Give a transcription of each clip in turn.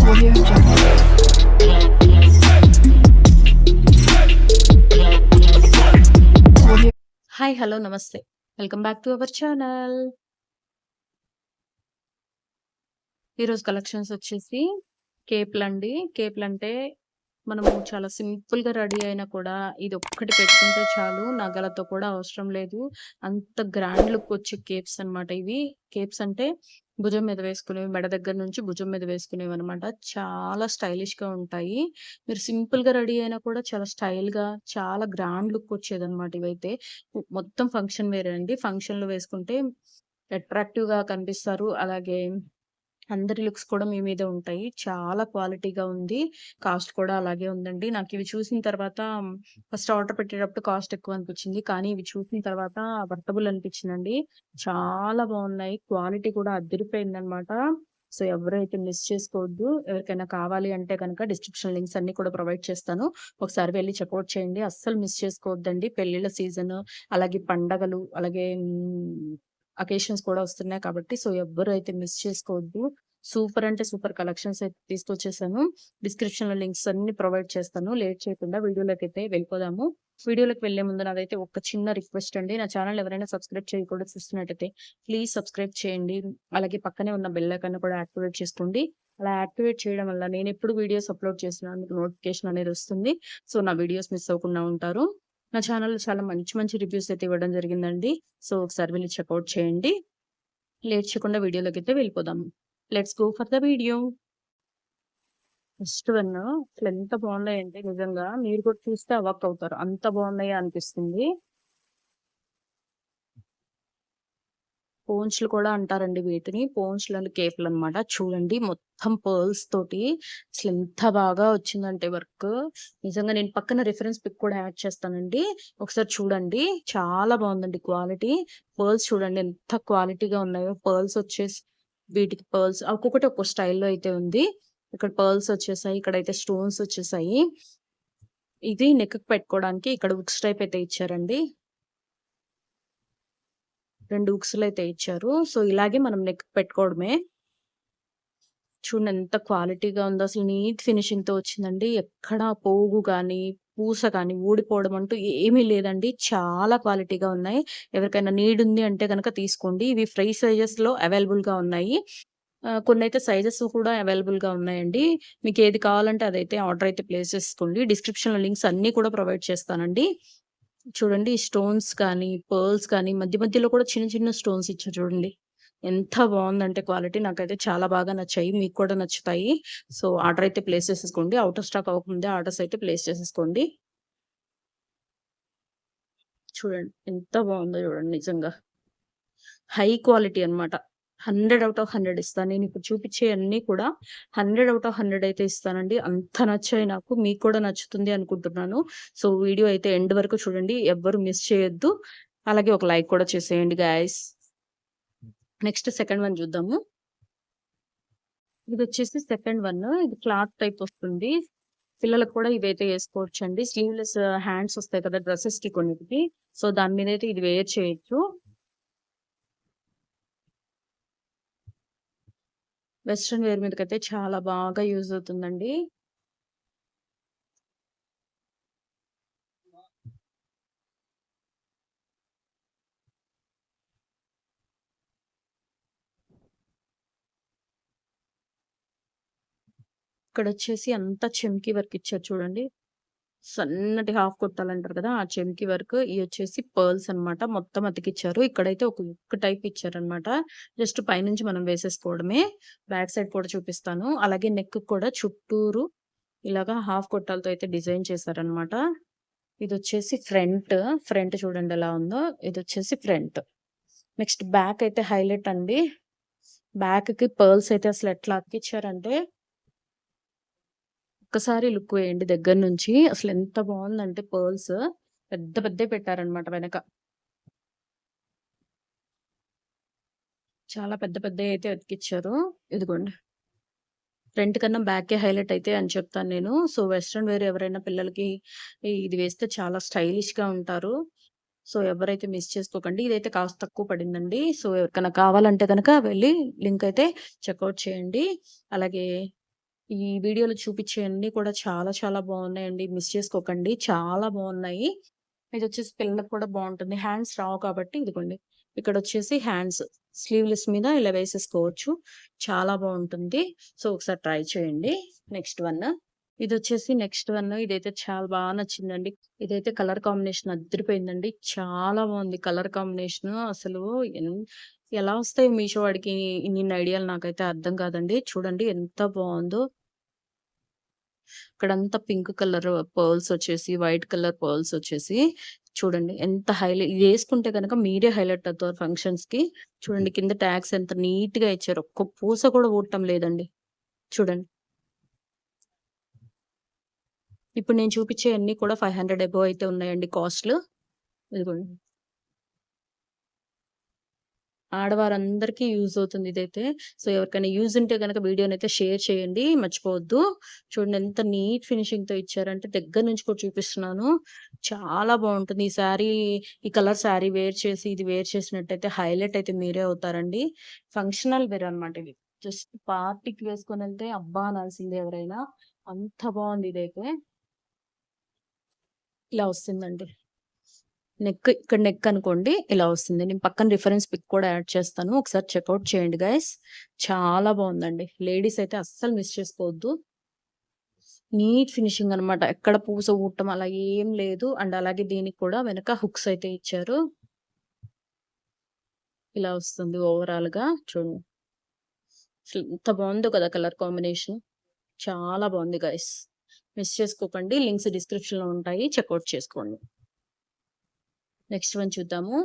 Audio Jungle. Audio. Hi hello నమస్తే welcome back to our channel. ఈరోజు collections వచ్చేసి కేప్లండి. కేప్లంటే మనము చాలా సింపుల్గా రెడీ అయినా కూడా ఇది ఒక్కటి పెట్టుకుంటే చాలు, నగలతో కూడా అవసరం లేదు. అంత గ్రాండ్ లుక్ వచ్చే కేప్స్ అన్నమాట ఇవి. కేప్స్ అంటే భుజం మీద వేసుకునేవి, మెడ దగ్గర నుంచి భుజం మీద వేసుకునేవి అనమాట. చాలా స్టైలిష్గా ఉంటాయి. మీరు సింపుల్గా రెడీ అయినా కూడా చాలా స్టైల్గా, చాలా గ్రాండ్ లుక్ వచ్చేదన్నమాట ఇవైతే. మొత్తం ఫంక్షన్ వేరే అండి. ఫంక్షన్లో వేసుకుంటే అట్రాక్టివ్గా కనిపిస్తారు. అలాగే అందరి లుక్స్ కూడా మీ మీదే ఉంటాయి. చాలా క్వాలిటీగా ఉంది. కాస్ట్ కూడా అలాగే ఉందండి. నాకివి చూసిన తర్వాత ఫస్ట్ ఆర్డర్ పెట్టేటప్పుడు కాస్ట్ ఎక్కువ అనిపించింది. కానీ ఇవి చూసిన తర్వాత వర్తబుల్ అనిపించిందండి. చాలా బాగున్నాయి. క్వాలిటీ కూడా అదిరిపోయిందనమాట. సో ఎవరైతే మిస్ చేసుకోవద్దు. ఎవరికైనా కావాలి అంటే గనక డిస్క్రిప్షన్ లింక్స్ అన్నీ కూడా ప్రొవైడ్ చేస్తాను. ఒకసారి వెళ్లి చెక్‌ఔట్ చేయండి. అస్సలు మిస్ చేసుకోవద్దండి. పెళ్ళిళ్ళ సీజన్, అలాగే పండగలు, అలాగే అకేషన్స్ కూడా వస్తున్నాయి కాబట్టి సో ఎవ్వరు అయితే మిస్ చేసుకోవద్దు. సూపర్ అంటే సూపర్ కలెక్షన్స్ అయితే తీసుకొచ్చేసాను. డిస్క్రిప్షన్‌లో లింక్స్ అన్నీ ప్రొవైడ్ చేస్తాను. లేట్ చేయకుండా వీడియోలోకైతే వెళ్ళిపోదాము. వీడియోలోకి వెళ్ళే ముందు నాదైతే ఒక చిన్న రిక్వెస్ట్ అండి. నా ఛానల్ ఎవరైనా సబ్స్క్రైబ్ చేయకుండా చూస్తున్నట్టయితే ప్లీజ్ సబ్స్క్రైబ్ చేయండి. అలాగే పక్కనే ఉన్న బెల్ ఐకాన్ కూడా యాక్టివేట్ చేసుకోండి. అలా యాక్టివేట్ చేయడం వల్ల నేను ఎప్పుడు వీడియోస్ అప్లోడ్ చేసినా మీకు నోటిఫికేషన్ అనేది వస్తుంది. సో నా వీడియోస్ మిస్ అవ్వకుండా ఉంటారు. నా ఛానల్‌లో చాలా మంచి మంచి రివ్యూస్ అయితే ఇవ్వడం జరిగిందండి. సో ఒకసారి వెళ్లి చెక్‌ఔట్ చేయండి. లేట్ చేయకుండా వీడియోలోకైతే వెళ్ళిపోదాం. Let's go for the video. First one అసలు ఎంత బాగున్నాయంటే నిజంగా మీరు కూడా చూస్తే అవాక్ అవుతారు. అంత బాగున్నాయి అనిపిస్తుంది. పోంచ్‌లు కూడా అంటారండి వీటిని. పోంచ్‌లని కేపులనమాట. చూడండి మొత్తం పర్ల్స్ తోటి అసలెంత బాగా వచ్చిందంటే వర్క్. నిజంగా నేను పక్కన రిఫరెన్స్ పిక్ కూడా యాడ్ చేస్తానండి. ఒకసారి చూడండి. చాలా బాగుందండి క్వాలిటీ. పర్ల్స్ చూడండి ఎంత క్వాలిటీగా ఉన్నాయో. పర్ల్స్ వచ్చేసి వీటికి పర్ల్స్ ఒక్కొక్కటి ఒక్కో స్టైల్‌లో అయితే ఉంది. ఇక్కడ పర్ల్స్ వచ్చేసాయి. ఇక్కడైతే స్టోన్స్ వచ్చేసాయి. ఇది నెక్‌కి పెట్టుకోవడానికి ఇక్కడ హుక్స్ టైప్ అయితే ఇచ్చారండి. 2 హుక్స్‌లయితే ఇచ్చారు. సో, ఇలాగే మనం నెక్‌కి పెట్టుకోవడమే. చూడండి ఎంత క్వాలిటీగా ఉందో. అసలు నీట్ ఫినిషింగ్‌తో వచ్చిందండి. ఎక్కడ పోగు గాని, పూస గాని ఊడిపోవడం అంటూ ఏమీ లేదండి. చాలా క్వాలిటీగా ఉన్నాయి. ఎవరికైనా నీడ్ ఉంది అంటే గనక తీసుకోండి. ఇవి ఫ్రీ సైజెస్‌లో అవైలబుల్‌గా ఉన్నాయి. కొన్నైతే సైజెస్ కూడా అవైలబుల్‌గా ఉన్నాయండి. మీకేది కావాలంటే అదైతే ఆర్డర్ అయితే ప్లేస్ చేసుకోండి. డిస్క్రిప్షన్‌లో లింక్స్ అన్నీ కూడా ప్రొవైడ్ చేస్తానండి. చూడండి ఈ స్టోన్స్ కానీ, పర్ల్స్ కానీ మధ్య మధ్యలో కూడా చిన్న చిన్న స్టోన్స్ ఇచ్చారు చూడండి. ఎంత బావుందంటే క్వాలిటీ నాకైతే చాలా బాగా నచ్చాయి. మీకు కూడా నచ్చుతాయి. సో, ఆర్డర్ అయితే ప్లేస్ చేసేసుకోండి. ఔట్ ఆఫ్ స్టాక్ అవ్వకముందే ఆర్డర్స్ అయితే ప్లేస్ చేసేసుకోండి. చూడండి ఎంత బావుందో చూడండి నిజంగా. హై క్వాలిటీ అన్నమాట. 100 ఔట్ ఆఫ్ 100 ఇస్తాను. నేనిప్పుడు చూపిచ్చేయన్నీ కూడా 100 ఔట్ ఆఫ్ 100 అయితే ఇస్తానండి. అంత నచ్చాయి నాకు. మీకు కూడా నచ్చుతుంది అనుకుంటున్నాను. సో, వీడియో అయితే ఎండ్ వరకు చూడండి. ఎవ్వరు మిస్ చేయొద్దు. అలాగే ఒక లైక్ కూడా చేసేయండి గైస్. నెక్స్ట్ సెకండ్ వన్ చూద్దాము. ఇదొచ్చేసి సెకండ్ వన్. ఇది క్లాత్ టైప్ వస్తుంది. పిల్లలకు కూడా ఇవైతే ఏసుకోవచ్చండి. స్లీవ్‌లెస్ హ్యాండ్స్ వస్తాయి కదా! డ్రెసెస్‌కి కొన్నిటికి. సో, దాని మీదైతే ఇది వేర్ చేయొచ్చు. వెస్టర్న్ వేర్ మీదకైతే చాలా బాగా యూజ్ అవుతుందండి. ఇక్కడొచ్చేసి అంతా చెమ్కీ వర్క్ ఇచ్చారు చూడండి. సన్నటి హాఫ్ కుట్టాలంటారు కదా! ఆ చెమ్కీ వర్క్. ఇయొచ్చేసి పర్ల్స్ అన్నమాట. మొత్తం అతికిచ్చారు. ఇక్కడైతే ఒక హుక్ టైప్ ఇచ్చారన్నమాట. జస్ట్ పైనుంచి మనం వేసేసుకోవడమే. బ్యాక్ సైడ్ కూడా చూపిస్తాను. అలాగే నెక్‌కి కూడా చుట్టూరు ఇలాగా హాఫ్ కుట్టాలతో అయితే డిజైన్ చేశారన్నమాట. ఇదొచ్చేసి ఫ్రంట్. ఫ్రంట్ చూడండి ఎలా ఉందో. ఇదొచ్చేసి ఫ్రంట్. నెక్స్ట్ బ్యాక్ అయితే హైలైట్ అండి. బ్యాక్‌కి పర్ల్స్ అయితే అసలు ఎట్లా అతికిచ్చారంటే ఒక్కసారి లుక్ వేయండి దగ్గర నుంచి. అసలెంత బావుందంటే పర్ల్స్ పెద్ద పెద్దయి పెట్టారనమాట వెనక. చాలా పెద్ద పెద్దయయితే అతికిచ్చారు. ఇదిగోండి. ఫ్రంట్ కన్నా బ్యాకే హైలైట్ అయితాయి అని చెప్తాను నేను. సో, వెస్టర్న్ వేర్ ఎవరైనా పిల్లలకి ఇది వేస్తే చాలా స్టైలిష్‌గా ఉంటారు. సో, ఎవరైతే మిస్ చేసుకోకండి. ఇదైతే కాస్ట్ తక్కువ పడిందండి. సో, ఎవరికైనా కావాలంటే గనక వెళ్లి లింక్ అయితే చెక్‌ఔట్ చేయండి. అలాగే ఈ వీడియోలో చూపించేయన్నీ కూడా చాలా చాలా బాగున్నాయండి. మిస్ చేసుకోకండి. చాలా బాగున్నాయి. ఇదొచ్చేసి పిల్లలకు కూడా బాగుంటుంది. హ్యాండ్స్ రావు కాబట్టి ఇదిగోండి. ఇక్కడొచ్చేసి హ్యాండ్స్ స్లీవ్‌లెస్ మీద ఇలా వేసేసుకోవచ్చు. చాలా బాగుంటుంది. సో, ఒకసారి ట్రై చేయండి. Next one. ఇదొచ్చేసి నెక్స్ట్ వన్. ఇదైతే చాలా బాగా నచ్చిందండి. ఇదైతే కలర్ కాంబినేషన్ అద్దిరిపోయిందండి. చాలా బాగుంది కలర్ కాంబినేషను. అసలు ఎన్ ఎలా వస్తాయి మీషో వాడికి ఇన్నిన్ని ఐడియాలు నాకైతే అర్థం కాదండి. చూడండి ఎంత బావుందో. ఇక్కడంతా పింక్ కలర్ పర్ల్స్ వచ్చేసి, వైట్ కలర్ పర్ల్స్ వచ్చేసి చూడండి ఎంత ఇదేసుకుంటే గనక మీరే హైలైట్ అవుతారు ఫంక్షన్స్‌కి. చూడండి కింద ట్యాగ్స్ ఎంత నీట్‌గా ఇచ్చారో. ఒక్క పూస కూడా ఊడటం లేదండి. చూడండి. ఇప్పుడు నేను చూపించేయన్నీ కూడా 500 అబోవ్ అయితే ఉన్నాయండి కాస్ట్‌లు. ఇదిగోండి. ఆడవారందరికీ యూజ్ అవుతుంది ఇదైతే. సో, ఎవరికైనా యూజ్ ఉంటే గనక వీడియోనైతే షేర్ చేయండి. మర్చిపోవద్దు. చూడండి ఎంత నీట్ ఫినిషింగ్‌తో ఇచ్చారంటే దగ్గర నుంచి కూడా చూపిస్తున్నాను. చాలా బావుంటుంది. ఈ కలర్ శారీ వేర్ చేసి, ఇది వేర్ చేసినట్టయితే హైలైట్ అయితే మీరే అవుతారండి. ఫంక్షనల్ వేర్ అనమాట ఇది. జస్ట్ పార్టీకి వేసుకొనెళ్తే అబ్బా! అనాల్సిందే ఎవరైనా. అంత బావుంది ఇదైతే. ఇలా వస్తుందండి. ఇక్కడ నెక్ అనుకోండి ఇలా వస్తుంది. నేను పక్కన రిఫరెన్స్ పిక్ కూడా యాడ్ చేస్తాను. ఒకసారి చెకౌట్ చేయండి గైస్. చాలా బావుందండి. లేడీస్ అయితే అస్సలు మిస్ చేసుకోవద్దు. నీట్ ఫినిషింగ్ అనమాట. ఎక్కడ పూస ఊడటం అలా ఏం లేదు. అండ్ అలాగే దీనికి కూడా వెనక హుక్స్ అయితే ఇచ్చారు. ఇలా వస్తుంది ఓవరాల్‌గా చూడండి. అసలు ఎంత బావుందో కదా కలర్ కాంబినేషన్. చాలా బావుంది గైస్. మిస్ చేసుకోకండి. లింక్స్ డిస్క్రిప్షన్‌లో ఉంటాయి. చెకౌట్ చేసుకోండి. నెక్స్ట్ వన్ చూద్దాము.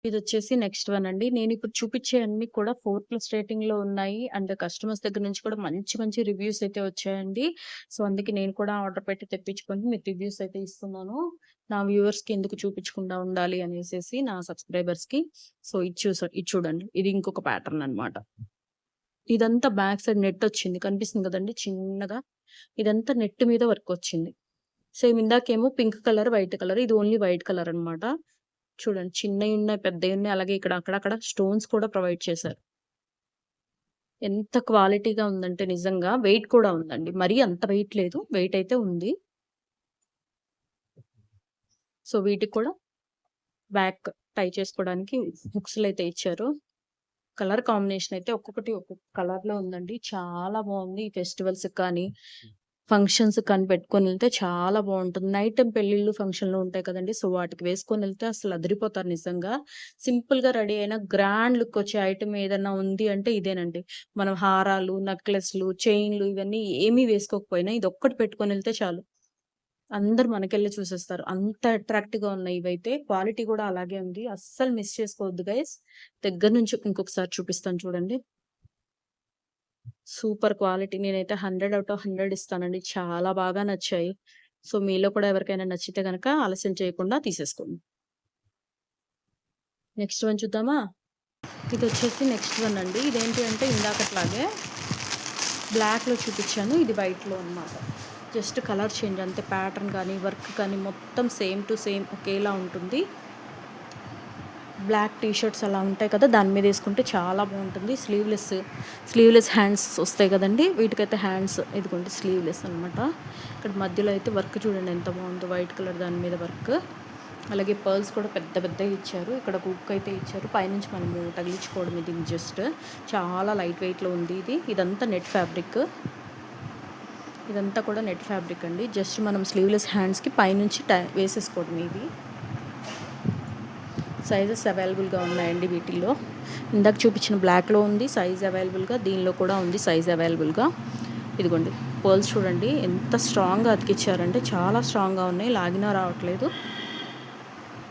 ఇదొచ్చేసి నెక్స్ట్ వన్ అండి. నేనిప్పుడు చూపిచ్చేయన్నీ కూడా 4+ రేటింగ్‌లో ఉన్నాయి. అండ్ కస్టమర్స్ దగ్గర నుంచి కూడా మంచి మంచి రివ్యూస్ అయితే వచ్చాయండి. సో, అందుకే నేను కూడా ఆర్డర్ పెట్టి తెప్పించుకొని మీకు రివ్యూస్ అయితే ఇస్తున్నాను. నా వ్యూవర్స్‌కి ఎందుకు చూపించకుండా ఉండాలి అనేసేసి నా సబ్స్క్రైబర్స్‌కి. సో, ఇది చూడండి. ఇది ఇంకొక ప్యాటర్న్ అన్నమాట. ఇదంతా బ్యాక్ సైడ్ నెట్ వచ్చింది. కనిపిస్తుంది కదండీ చిన్నగా. ఇదంతా నెట్ మీద వర్క్ వచ్చింది. సేమ్ ఇందాకేమో పింక్ కలర్, వైట్ కలర్. ఇది ఓన్లీ వైట్ కలర్ అన్నమాట. చూడండి చిన్నయున్నాయి, పెద్దయున్నాయి. అలాగే ఇక్కడ అక్కడక్కడ స్టోన్స్ కూడా ప్రొవైడ్ చేశారు. ఎంత క్వాలిటీగా ఉందంటే నిజంగా వెయిట్ కూడా ఉందండి. మరీ అంత వెయిట్ లేదు. వెయిట్ అయితే ఉంది. సో, వీటికి కూడా బ్యాక్ టై చేసుకోవడానికి హుక్స్‌లయితే ఇచ్చారు. కలర్ కాంబినేషన్ అయితే ఒక్కొక్కటి ఒక్కొక్క కలర్‌లో ఉందండి. చాలా బావుంది. ఈ ఫెస్టివల్స్‌కి కానీ, ఫంక్షన్స్‌కి కానీ పెట్టుకొనెళ్తే చాలా బావుంటుంది. నైట్ టైమ్ పెళ్ళిళ్ళు, ఫంక్షన్‌లు ఉంటాయి కదండీ! సో, వాటికి వేసుకొనెళ్తే అసలు అదిరిపోతారు నిజంగా. సింపుల్‌గా రెడీ అయిన గ్రాండ్ లుక్ వచ్చే ఐటెమ్ ఏదన్నా ఉంది అంటే ఇదేనండి. మనం హారాలు, నెక్లెస్‌లు, చైన్‌లు ఇవన్నీ ఏమీ వేసుకోకపోయినా ఇదొక్కటి పెట్టుకొనెళ్తే చాలు. అందరూ మనకెళ్ళి చూసేస్తారు. అంత అట్రాక్టివ్‌గా ఉన్నాయి ఇవైతే. క్వాలిటీ కూడా అలాగే ఉంది. అస్సలు మిస్ చేసుకోవద్దు గైస్. దగ్గర నుంచి ఇంకొకసారి చూపిస్తాను చూడండి. Super quality. నేనైతే 100 ఔట్ ఆఫ్ 100 ఇస్తానండి. చాలా బాగా నచ్చాయి. సో, మీలో కూడా ఎవరికైనా నచ్చితే గనక ఆలస్యం చేయకుండా తీసేసుకోండి. నెక్స్ట్ వన్ చూద్దామా? ఇదొచ్చేసి నెక్స్ట్ వన్ అండి. ఇదేంటి అంటే ఇందాకట్లాగే బ్లాక్‌లో చూపిచ్చాను. ఇది వైట్‌లో అన్నమాట. జస్ట్ కలర్ చేంజ్ అంతే. ప్యాటర్న్ కానీ, వర్క్ కానీ మొత్తం సేమ్ టు సేమ్ ఒకేలా ఉంటుంది. బ్లాక్ టీ షర్ట్స్ అలా ఉంటాయి కదా! దాని మీద ఏసుకుంటే చాలా బావుంటుంది. స్లీవ్‌లెస్ హ్యాండ్స్ వస్తాయి కదండీ! వీటికైతే హ్యాండ్స్ ఇదిగోండి స్లీవ్‌లెస్ అనమాట. ఇక్కడ మధ్యలో అయితే వర్క్ చూడండి ఎంత బావుందో వైట్ కలర్ దాని మీద వర్క్. అలాగే పర్ల్స్ కూడా పెద్ద పెద్దయి ఇచ్చారు. ఇక్కడ ఒక హుక్ అయితే ఇచ్చారు. పైనుంచి మనము తగిలించుకోవడం ఇది జస్ట్. చాలా లైట్ వెయిట్‌లో ఉంది ఇది. ఇదంతా నెట్ ఫ్యాబ్రిక్. ఇదంతా కూడా నెట్ ఫ్యాబ్రిక్ అండి. జస్ట్ మనం స్లీవ్‌లెస్ హ్యాండ్స్‌కి పైనుంచి వేసేసుకోవడమే ఇది. సైజెస్ అవైలబుల్‌గా ఉన్నాయండి వీటిల్లో. ఇందాక చూపించిన బ్లాక్‌లో ఉంది సైజ్ అవైలబుల్‌గా. దీనిలో కూడా ఉంది సైజ్ అవైలబుల్‌గా. ఇదిగోండి పర్ల్స్ చూడండి ఎంత స్ట్రాంగ్‌గా అతికిచ్చారంటే చాలా స్ట్రాంగ్‌గా ఉన్నాయి. లాగినా రావట్లేదు.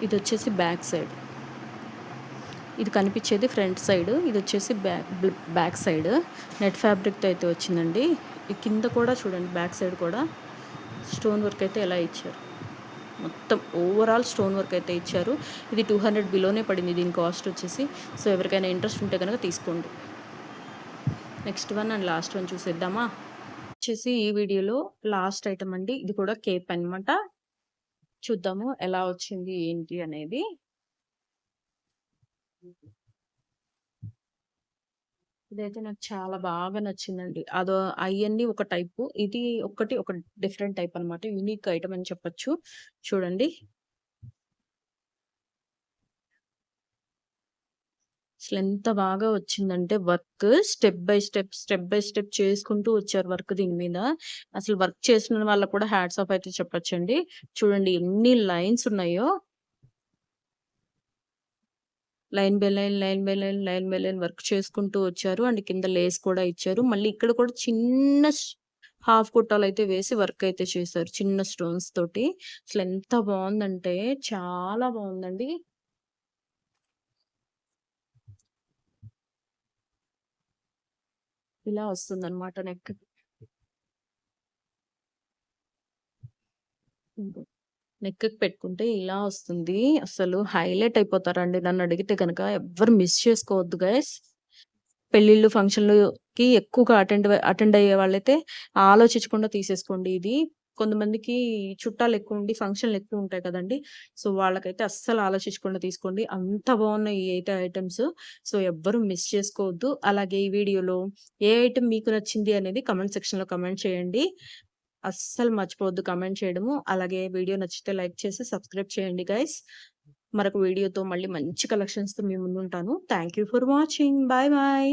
ఇదొచ్చేసి బ్యాక్ సైడ్. ఇది కనిపించేది ఫ్రంట్ సైడ్. ఇదొచ్చేసి బ్యాక్ సైడ్. నెట్ ఫ్యాబ్రిక్‌తో అయితే వచ్చిందండి. ఈ కింద కూడా చూడండి బ్యాక్ సైడ్ కూడా స్టోన్ వర్క్ అయితే ఎలా ఇచ్చారు. మొత్తం ఓవరాల్ స్టోన్ వర్క్ అయితే ఇచ్చారు. ఇది 200 బిలోనే పడింది దీని కాస్ట్ వచ్చేసి. సో, ఎవరికైనా ఇంట్రెస్ట్ ఉంటే కనుక తీసుకోండి. Next one and last one చూసేద్దామా? వచ్చేసి ఈ వీడియోలో లాస్ట్ ఐటమ్ అండి. ఇది కూడా కేప్ అన్నమాట. చూద్దాము ఎలా వచ్చింది ఏంటి అనేది. ఇదైతే నాకు చాలా బాగా నచ్చిందండి. అయన్నీ ఒక టైపు. ఇది ఒక్కటి ఒక డిఫరెంట్ టైప్ అనమాట. యూనిక్ ఐటెమ్ అని చెప్పొచ్చు. చూడండి. అసలెంత బాగా వచ్చిందంటే వర్క్ స్టెప్ బై స్టెప్ చేసుకుంటూ వచ్చారు వర్క్ దీని మీద. అసలు వర్క్ చేసిన వాళ్ళకి కూడా హ్యాట్స్ ఆఫ్ అయితే చెప్పొచ్చండి. చూడండి ఎన్ని లైన్స్ ఉన్నాయో. Line by line, line by line, line by line work చేసుకుంటూ వచ్చారు. అండ్ కింద లేస్ కూడా ఇచ్చారు. మళ్ళీ ఇక్కడ కూడా చిన్న హాఫ్ కుట్టాలయితే వేసి వర్క్ అయితే చేశారు. చిన్న స్టోన్స్ తోటి. అసలెంత బావుందంటే చాలా బావుందండి. ఇలా వస్తుందన్నమాట నెక్. నెక్‌కి పెట్టుకుంటే ఇలా వస్తుంది. అసలు హైలైట్ అయిపోతారండి నన్నడిగితే గనక. ఎవ్వరు మిస్ చేసుకోవద్దు గైస్. పెళ్ళిళ్ళు, ఫంక్షన్‌లుకి ఎక్కువగా అటెండ్ అయ్యే వాళ్ళైతే ఆలోచించకుండా తీసేసుకోండి ఇది. కొంతమందికి చుట్టాలెక్కువుండి ఫంక్షన్‌లెక్కువుంటాయి కదండీ! సో, వాళ్ళకైతే అస్సలు ఆలోచించకుండా తీసుకోండి. అంత బావున్నాయి ఈ అయితే ఐటెమ్స్. సో, ఎవ్వరు మిస్ చేసుకోవద్దు. అలాగే ఈ వీడియోలో ఏ ఐటెమ్ మీకు నచ్చింది అనేది కామెంట్ సెక్షన్‌లో కామెంట్ చేయండి. అస్సలు మర్చిపోవద్దు కామెంట్ చేయడము. అలాగే వీడియో నచ్చితే లైక్ చేసి సబ్స్క్రైబ్ చేయండి గైస్. మరొక వీడియోతో మళ్ళీ మంచి కలెక్షన్స్‌తో మీ ముందుంటాను. Thank you for watching. Bye bye.